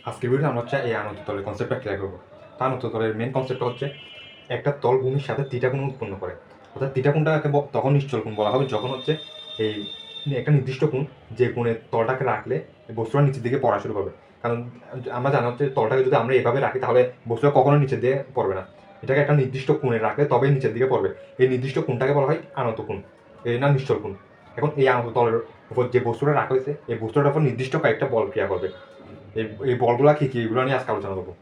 আজকের ভিডিওতে আমরা হচ্ছে এই আনত তলের কনসেপ্টটা ক্লিয়ার করবো। তো আনত তলের মেন কনসেপ্টটা হচ্ছে একটা তল ভূমির সাথে থিটা কোণ উৎপন্ন করে। অর্থাৎ থিটা কোণটাকে তখন নিশ্চল কোণ বলা হবে যখন হচ্ছে এই একটা নির্দিষ্ট কোণ, যে কোণে তলটাকে রাখলে বস্তুটা নিচের দিকে পড়া শুরু করবে। কারণ আমরা জানা হচ্ছে তলটাকে যদি আমরা এভাবে রাখি তাহলে বস্তুটা কখনো নিচের দিকে পড়বে না। এটাকে একটা নির্দিষ্ট কোণে রাখলে তবে নিচের দিকে পড়বে। এই নির্দিষ্ট কোণটাকে বলা হয় আনত কোণ, এই না নিশ্চল কোণ। এখন এই আনত তলের উপর যে বস্তুটা রাখা হয়েছে এই বস্তুটার উপর নির্দিষ্ট কয়েকটা বল ক্রিয়া করবে। এই বলগুলা কি কি এগুলো নিয়ে আজকে আলোচনা করবো।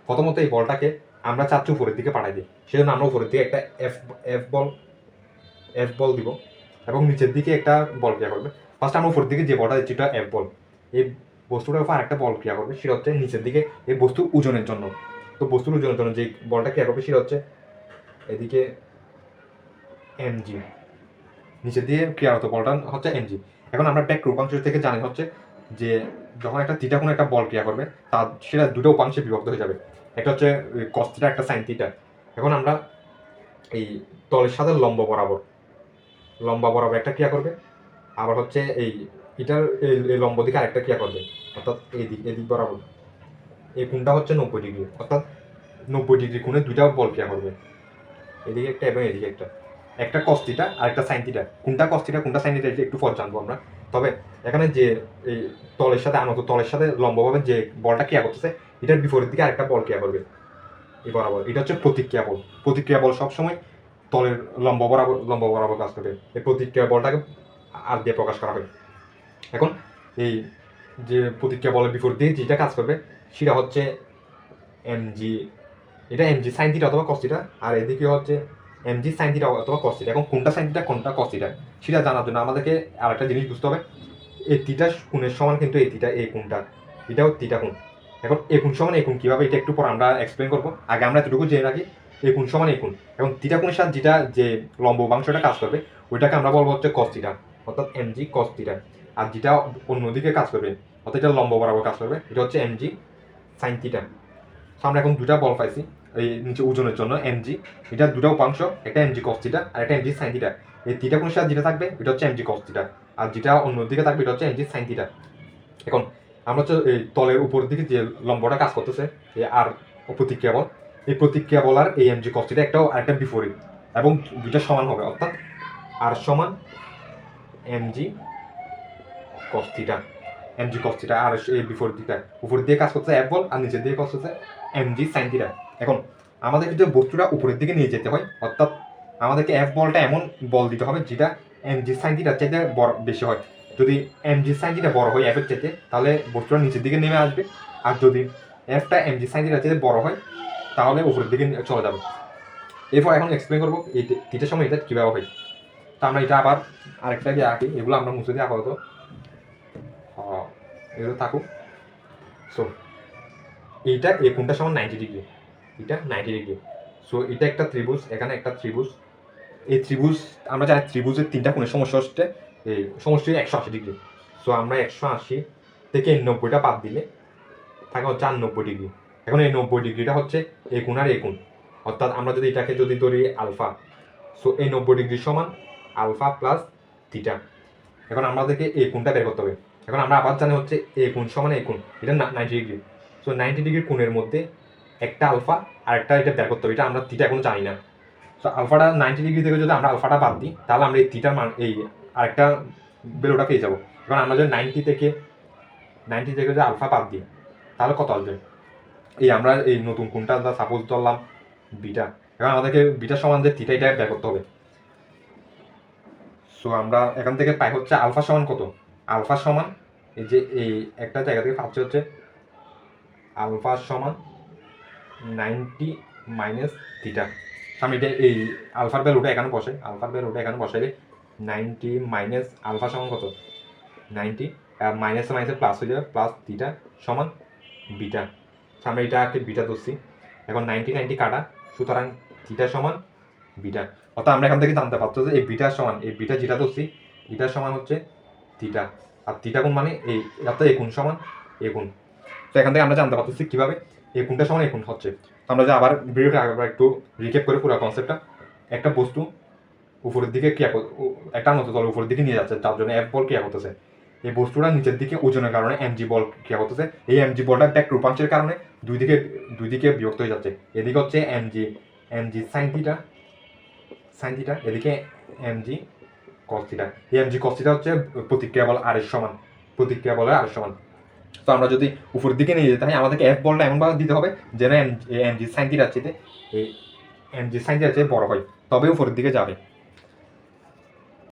প্রথমত এই বলটাকে আমরা চাচ্ছি উপরের দিকে পাঠাই দিই, সেজন্য আমরা উপরের দিকে একটা এফ বল দিব এবং নিচের দিকে একটা বল ক্রিয়া করবে। ফার্স্ট আমরা উপরের দিকে যে বলটা দিচ্ছি এটা এফ বল, এই বস্তুটার উপর আরেকটা বল ক্রিয়া করবে, সেটা হচ্ছে নিচের দিকে এই বস্তুর ওজনের জন্য। তো বস্তুর ওজনের জন্য যে বলটা ক্রিয়া করবে সেটা হচ্ছে এদিকে এমজি, নিচের দিয়ে ক্রিয়ারত বলটা হচ্ছে এমজি। এখন আমরা ব্যাক রূপাংশ থেকে জানি হচ্ছে যে যখন একটা থিটা কোনো একটা বল ক্রিয়া করবে তার সেটা দুটো উপাংশে বিভক্ত হয়ে যাবে, একটা হচ্ছে কস থিটা, একটা সাইন থিটা। এখন আমরা এই তলের সাথে লম্বা বরাবর একটা ক্রিয়া করবে, আবার হচ্ছে এই এটার এই লম্ব দিকে আরেকটা ক্রিয়া করবে, অর্থাৎ এদিক বরাবর এই কোণটা হচ্ছে 90 ডিগ্রি, অর্থাৎ 90 ডিগ্রি কোণে দুইটা বল ক্রিয়া করবে, এদিকে একটা এবং এদিকে একটা। একটা কস থিটা আর একটা সাইন থিটা। কোনটা কস থিটা কোনটা সাইন থিটা একটু পর জানবো আমরা। তবে এখানে যে এই তলের সাথে আনত তলের সাথে লম্বভাবে যে বলটা ক্রিয়া করতেছে এটার বিপরীত দিকে আরেকটা বল ক্রিয়া করবে এই বরাবর, এটা হচ্ছে প্রতিক্রিয়া বল। প্রতিক্রিয়া বল সবসময় তলের লম্ব বরাবর কাজ করবে। এই প্রতিক্রিয়া বলটাকে আর দিয়ে প্রকাশ করা হয়। এখন এই যে প্রতিক্রিয়া বলের বিপরীত দিকে যেটা কাজ করবে সেটা হচ্ছে এমজি, এটা এমজি সাইন থিটা অথবা কস থিটা, আর এদিকে হচ্ছে এমজি সাইন থিটা অথবা কস থিটা। এখন কোনটা সাইন থিটা কোনটা কস থিটা সেটা জানার জন্য আমাদেরকে আরেকটা জিনিস বুঝতে হবে, এই থিটা কোণের সমান কিন্তু এই থিটা এই কোণটা, এটাও থিটা কোণ। এখন এ কোণ সমান এই কোণ কিভাবে, এটা একটু পর আমরা এক্সপ্লেন করবো। আগে আমরা এতটুকু জেনে রাখি এই কোণ সমান এই কোণ। এখন থিটা কোণের সাথে যেটা যে লম্ব উপাংশটা কাজ করবে ওইটাকে আমরা বলবো হচ্ছে কস থিটা, অর্থাৎ এমজি কস থিটা। আর যেটা অন্যদিকে কাজ করবে অর্থাৎ এটা লম্ব বরাবর কাজ করবে এটা হচ্ছে এমজি সাইন থিটা। তো আমরা এখন দুটা বল পাইছি এই নিচে ওজনের জন্য এমজি, এটা দুটো উপাংশ, একটা এমজি কস থিটা আর একটা এমজি সাইন থিটা। এই থিটা কোণের সাথে যেটা থাকবে এটা হচ্ছে এমজি কস থিটা, আর যেটা অন্যদিকে থাকবে এটা হচ্ছে এমজি সাইন থিটা। এখন আমরা হচ্ছে এই তলের উপর দিকে যে লম্বটা কাজ করতেছে এই আর প্রতিক্রিয়া বল, এই প্রতিক্রিয়া বল আর এই এমজি কস থিটা একটাও আরেকটা বিপরীত এবং দুইটা সমান হবে, অর্থাৎ আর সমান MG cos theta. MG cos theta আর এই বিপরীত দিকটা উপর দিয়ে কাজ করতেছে এফ বল আর নিচের দিকে কাজ করতেছে এমজি সাইন থিটা। এখন আমাদেরকে যে বস্তুটা উপরের দিকে নিয়ে যেতে হয়, অর্থাৎ আমাদেরকে এফ বলটা এমন বল দিতে হবে যেটা এমজি সাইন থিটার চাইতে বড় বেশি হয়। যদি এমজি সাইন থিটা বড় হয় এফের চাইতে তাহলে বস্তুটা নিচের দিকে নেমে আসবে, আর যদি এফটা এমজি সাইন থিটার চাইতে বড় হয় তাহলে উপরের দিকে চলে যাবে। এরপর এখন এক্সপ্লেন করবো এই থিটার সময় এটা কীভাবে হয়। তা আমরা এটা আবার আরেকটা গিয়ে আঁকি, এগুলো আমরা মুছে দিয়ে আপাতত এগুলো থাকুক। সো এইটা এই কোণটা সমান 90 ডিগ্রি, এটা 90 ডিগ্রি। সো এটা একটা ত্রিভুজ, এখানে একটা ত্রিভুজ। এই ত্রিভুজ আমরা জানি ত্রিভুজের তিনটা কোণের সমষ্টি হচ্ছে এই সমষ্টি 180 ডিগ্রি। সো আমরা 180 থেকে 90টা বাদ দিলে থাকে হচ্ছে 90 ডিগ্রি। এখন এই 90 ডিগ্রিটা হচ্ছে এই কোণ আর এই কোণ, অর্থাৎ আমরা যদি এটাকে যদি ধরি আলফা, সো এই 90 ডিগ্রি সমান আলফা প্লাস থিটা। এখন আমাদেরকে এই কোণটা বের করতে হবে। এখন আমরা আবার জানি হচ্ছে এই কোণ সমান এই কোণ, এটা 90 ডিগ্রি। সো 90 ডিগ্রি কোণের মধ্যে একটা আলফা আর একটা এটা বের করতে হবে, এটা আমরা থিটা এখনো জানি না। সো আলফাটা 90 ডিগ্রি থেকে যদি আমরা আলফাটা বাদ দিই তাহলে আমরা এই থিটার মান এই আরেকটা বেরোটা পেয়ে যাবো। এখন আমরা যদি 90 থেকে যদি আলফা বাদ দিই তাহলে কত আসবে, এই আমরা এই নতুন কোণটা সাপোজ ধরলাম বিটা। এখন আমাদেরকে বিটার সমান যে থিটা এটা বের করতে হবে। সো আমরা এখান থেকে পাই হচ্ছে আলফা সমান কত, আলফা সমান এই যে এই একটা জায়গা থেকে পাচ্ছি হচ্ছে আলফা সমান 90 মাইনাস থিটা। আমি এটা এই আলফার ভ্যালুটা এখানে বসে, আলফার ভ্যালুটা এখানে বসাইলে 90 মাইনাস আলফা সমান কত 90, মাইনাস মাইনাসে প্লাস হয়ে যাবে, প্লাস থিটা সমান বিটা। আমরা এটাকে বিটা ধরছি। এখন 90 কাটা, সুতরাং থিটা সমান বিটা। অর্থাৎ আমরা এখান থেকে জানতে পারছো যে এই বিটার সমান এই বিটা যেটা ধরছি এটার সমান হচ্ছে থিটা, আর থিটা কোণ মানে এই অর্থাৎ এই কোণ সমান এই কোণ। তো এখান থেকে আমরা জানতে পারতেছি কীভাবে এই কোণটা সমান এই কোণ হচ্ছে। তো আমরা যে আবার ভিডিওটা আবার একটু রিক্যাপ করে পুরো কনসেপ্টটা, একটা বস্তু উপরের দিকে ক্রিয়া একটা নত তল উপরের দিকে নিয়ে যাচ্ছে তার জন্য এফ বল ক্রিয়া করতেছে। এই বস্তুটা নিচের দিকে ওজনের কারণে এমজি বল ক্রিয়া করতেছে। এই এমজি বলটা ব্যাক রূপাংশের কারণে দুই দিকে বিভক্ত হয়ে যাচ্ছে। এদিকে হচ্ছে এমজি সাইন থিটা, এদিকে এমজি কস থিটা। এই এমজি কস থিটা হচ্ছে প্রতিক্রিয়া বল আর এর সমান, প্রতিক্রিয়া বলের আর সমান। তো আমরা যদি উপরের দিকে নিয়ে যেতে হয় আমাদেরকে এফ বলটা এমনভাবে দিতে হবে যেন এমজি সাইন থিটার চেয়ে এই এমজি সাইন থিটার চেয়ে বড় হয়, তবে উপরের দিকে যাবে।